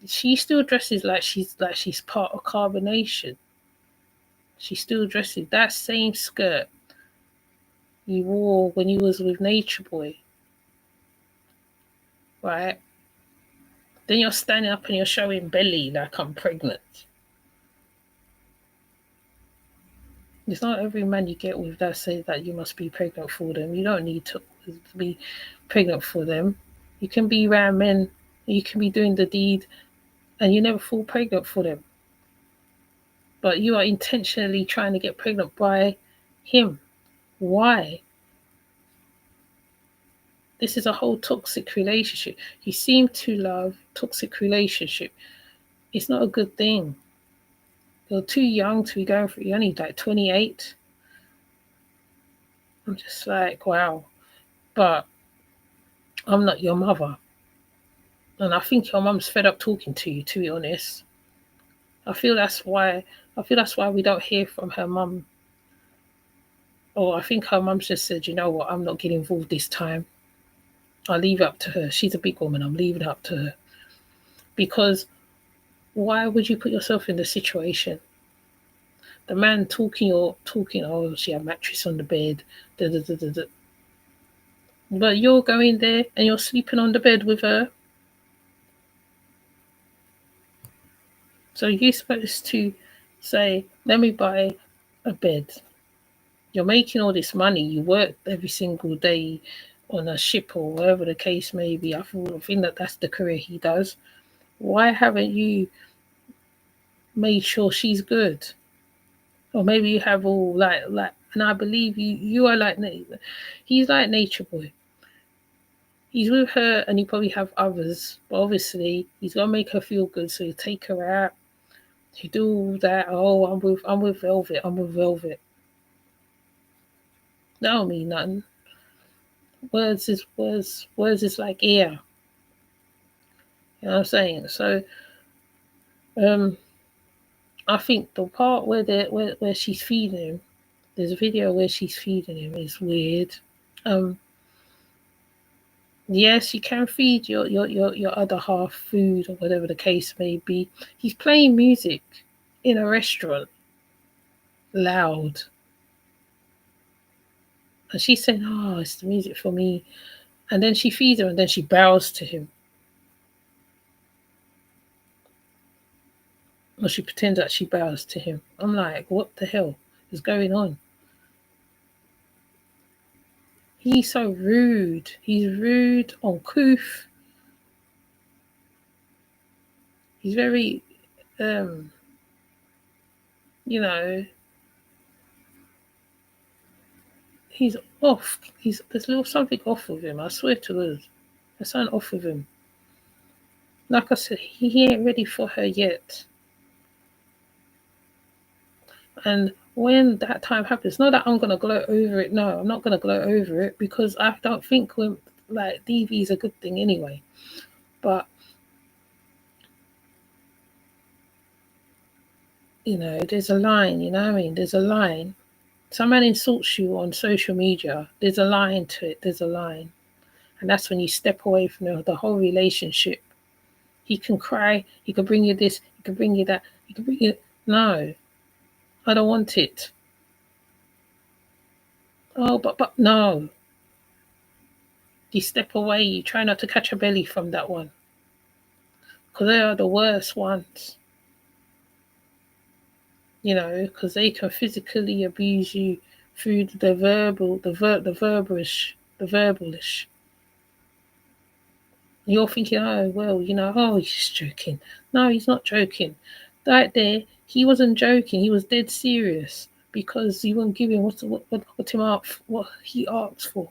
she still dresses like she's part of Carbonation. She still dresses that same skirt you wore when you was with Nature Boy. Right? Then you're standing up and you're showing belly like I'm pregnant. It's not every man you get with that says that you must be pregnant for them. You don't need to be pregnant for them. You can be around men, you can be doing the deed, and you never fall pregnant for them. But you are intentionally trying to get pregnant by him. Why? This is a whole toxic relationship. You seem to love toxic relationship. It's not a good thing. You're too young to be going through. You're only like 28. I'm just like, wow. But I'm not your mother. And I think your mum's fed up talking to you, to be honest. I feel that's why we don't hear from her mum. Or I think her mum's just said, you know what, I'm not getting involved this time. I'll leave it up to her. She's a big woman. I'm leaving it up to her. Because why would you put yourself in the situation? The man talking, oh, she had a mattress on the bed. Da, da, da, da, da. But you're going there and you're sleeping on the bed with her. So you're supposed to say, let me buy a bed. You're making all this money. You work every single day on a ship or whatever the case may be. I think that's the career he does. Why haven't you made sure she's good? Or maybe you have all like, and I believe you are like, he's like Nature Boy. He's with her and you probably have others, but obviously he's gonna make her feel good, so you take her out, you do all that. Oh, I'm with Velvet. That don't mean nothing. Words is like air. You know what I'm saying? So, I think the part where she's feeding him, there's a video where she's feeding him. It's weird. Yes, you can feed your other half food or whatever the case may be. He's playing music in a restaurant, loud. And she's saying, oh, it's the music for me. And then she feeds him and then she bows to him. Or she pretends that she bows to him. I'm like, what the hell is going on? He's so rude. He's rude, uncouth. He's very, you know, he's off. There's a little something off with him. I swear to God, there's something off with him. Like I said, he ain't ready for her yet. And when that time happens, not that I'm gonna gloat over it. No, I'm not gonna gloat over it because I don't think like DV is a good thing anyway. But you know, there's a line. You know what I mean? There's a line. Someone insults you on social media. There's a line to it. There's a line, and that's when you step away from the whole relationship. He can cry. He can bring you this. He can bring you that. He can bring you. No, I don't want it. Oh, but no. You step away. You try not to catch a belly from that one, because they are the worst ones. You know, because they can physically abuse you through the verbal, the verbalish. You're thinking, oh well, you know, oh he's just joking. No, he's not joking. Right there, he wasn't joking. He was dead serious because you wouldn't give him what him up what he asked for.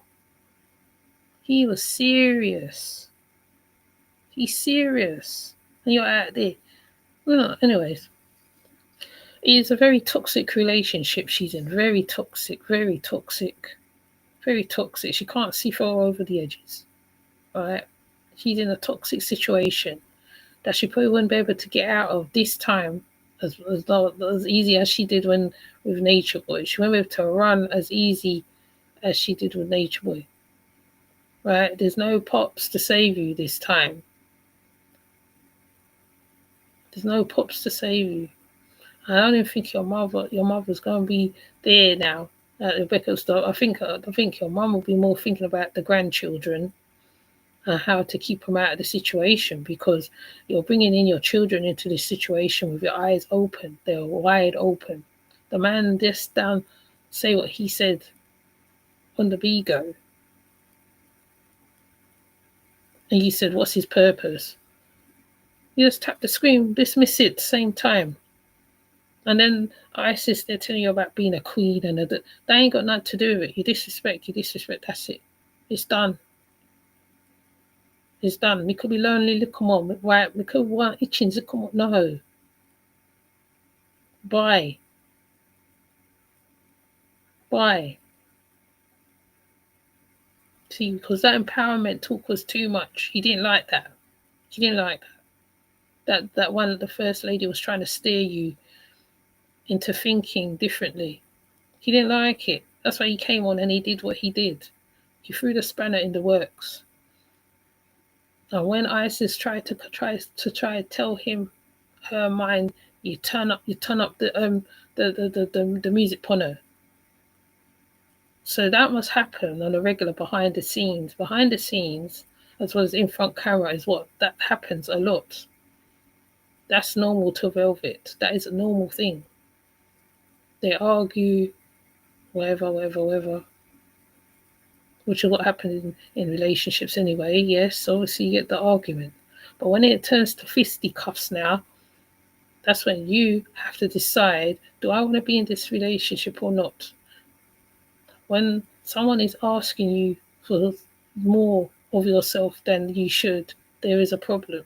He was serious. He's serious, and you're out there. Well, anyways, it's a very toxic relationship she's in. Very toxic. Very toxic. Very toxic. She can't see far over the edges. Right? She's in a toxic situation that she probably wouldn't be able to get out of this time as easy as she did with Nature Boy. She won't be able to run as easy as she did with Nature Boy. Right? There's no pops to save you this time. There's no pops to save you. I don't even think your mother's going to be there now at Rebecca's stuff. I think your mum will be more thinking about the grandchildren and how to keep them out of the situation, because you're bringing in your children into this situation with your eyes open. They're wide open. The man just down say what he said on the bigo. And you said, what's his purpose? You just tap the screen, dismiss it same time. And then ISIS, they're telling you about being a queen and that ain't got nothing to do with it. You disrespect, that's it. It's done. It's done. We could be lonely, look, come on. Right? We could want itching, come on. No. Bye. See, because that empowerment talk was too much. He didn't like that. That one, the first lady was trying to steer you into thinking differently. He didn't like it. That's why he came on and he did what he did. He threw the spanner in the works. And when ISIS tried to tell him her mind, you turn up the music on her. So that must happen on a regular behind the scenes. Behind the scenes, as well as in front camera, is what that happens a lot. That's normal to Velvet. That is a normal thing. They argue, whatever. Which is what happens in relationships anyway. Yes, obviously you get the argument. But when it turns to fisticuffs now, that's when you have to decide, do I want to be in this relationship or not? When someone is asking you for more of yourself than you should, there is a problem.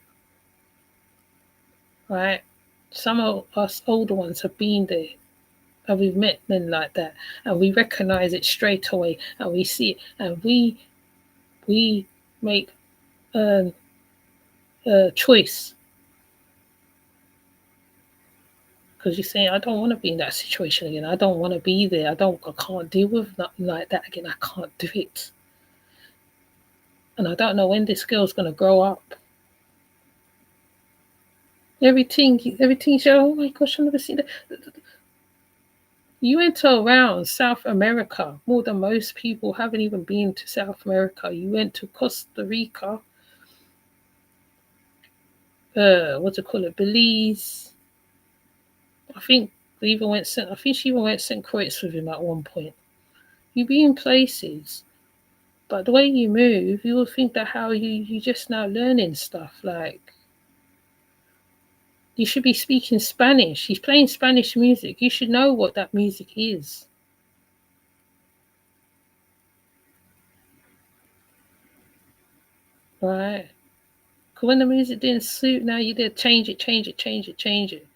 Right? Some of us older ones have been there. And we've met men like that. And we recognize it straight away. And we see it. And we make a choice, because you're saying, I don't want to be in that situation again. I don't want to be there. I can't deal with nothing like that again. I can't do it. And I don't know when this girl's gonna grow up. Everything. Oh my gosh, I've never seen that. You went around South America more than most people haven't even been to South America. You went to Costa Rica, Belize. I think she even went St. Croix with him at one point. You be in places, but the way you move, you will think that how you just now learning stuff. Like, you should be speaking Spanish. He's playing Spanish music. You should know what that music is. Right? Because when the music didn't suit, now you did change it.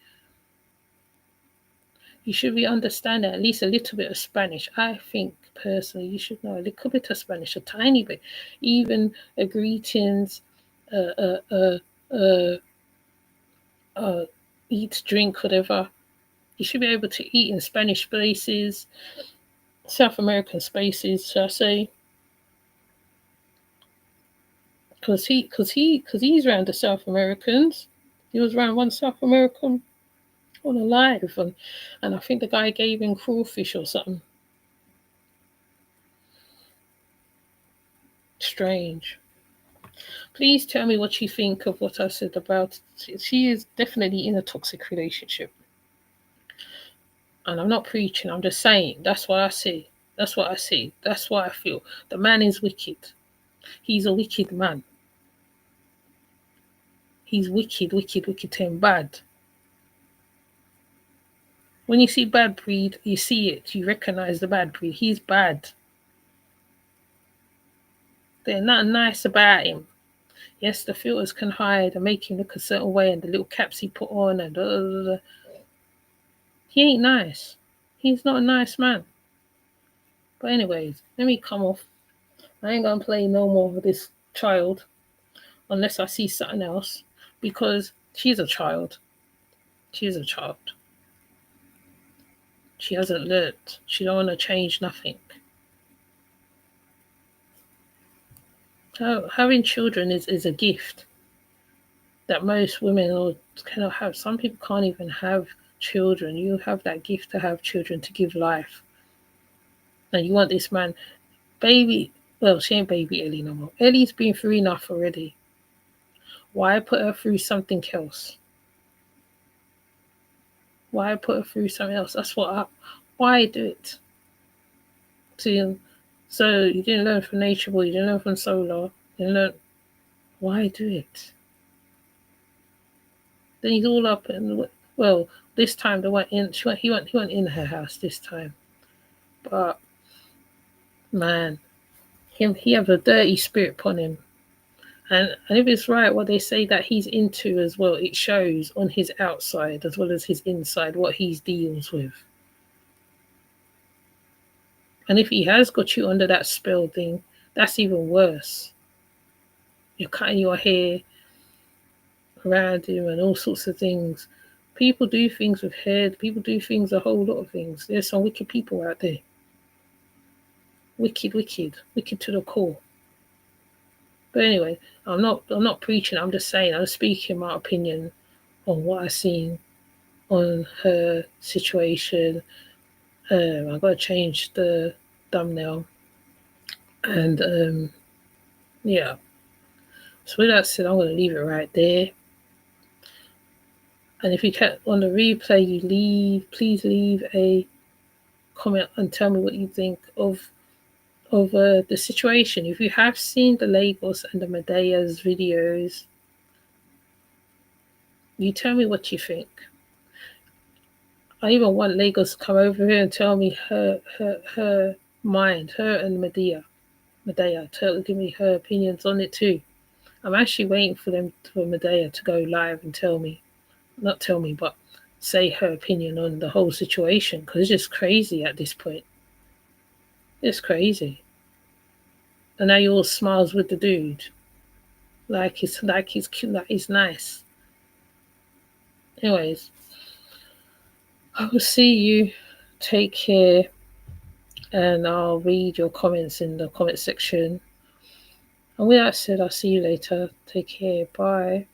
You should be understanding at least a little bit of Spanish. I think personally you should know a little bit of Spanish, a tiny bit. Even a greetings, eat, drink, whatever. You should be able to eat in Spanish spaces, South American spaces, shall I say? Because he's around the South Americans. He was around one South American on a live, and I think the guy gave him crawfish or something. Strange. Please tell me what you think of what I said about it. She is definitely in a toxic relationship. And I'm not preaching, I'm just saying. That's what I see. That's what I see. That's what I feel. The man is wicked. He's a wicked man. He's wicked and bad. When you see bad breed, you see it. You recognize the bad breed. He's bad. There's nothing nice about him. Yes, the filters can hide and make him look a certain way, and the little caps he put on, and he ain't nice. He's not a nice man. But anyways, let me come off. I ain't gonna play no more with this child unless I see something else, because she's a child. She's a child. She hasn't learnt. She don't want to change nothing. Having children is a gift that most women cannot have. Some people can't even have children. You have that gift to have children, to give life. And you want this man, baby. Well, she ain't baby Ellie no more. Ellie's been through enough already. Why put her through something else? Why put her through something else? Why do it? So you didn't learn from Nature Boy, you didn't learn from Solar, you didn't learn. Why do it? Then he's all up and, well, this time he went in her house this time. But man, he have a dirty spirit upon him. And if it's right what they say that he's into as well, it shows on his outside as well as his inside what he deals with. And if he has got you under that spell thing, that's even worse. You're cutting your hair around him and all sorts of things. People do things with hair. People do things, a whole lot of things. There's some wicked people out there. Wicked to the core. But anyway, I'm not preaching. I'm just saying. I'm speaking my opinion on what I've seen on her situation. I've got to change the thumbnail. And yeah. So with that said, I'm going to leave it right there. And if you can, on the replay, please leave a comment and tell me what you think of the situation. If you have seen the Lagos and the Medea's videos, you tell me what you think. I even want Lagos to come over here and tell me her mind, her and Medea, to give me her opinions on it too. I'm actually waiting for Medea to go live and but say her opinion on the whole situation, because it's just crazy at this point. It's crazy. And now you all smiles with the dude. Like he's cute, like he's nice. Anyways, I will see you. Take care. And I'll read your comments in the comment section. And with that said, I'll see you later. Take care. Bye.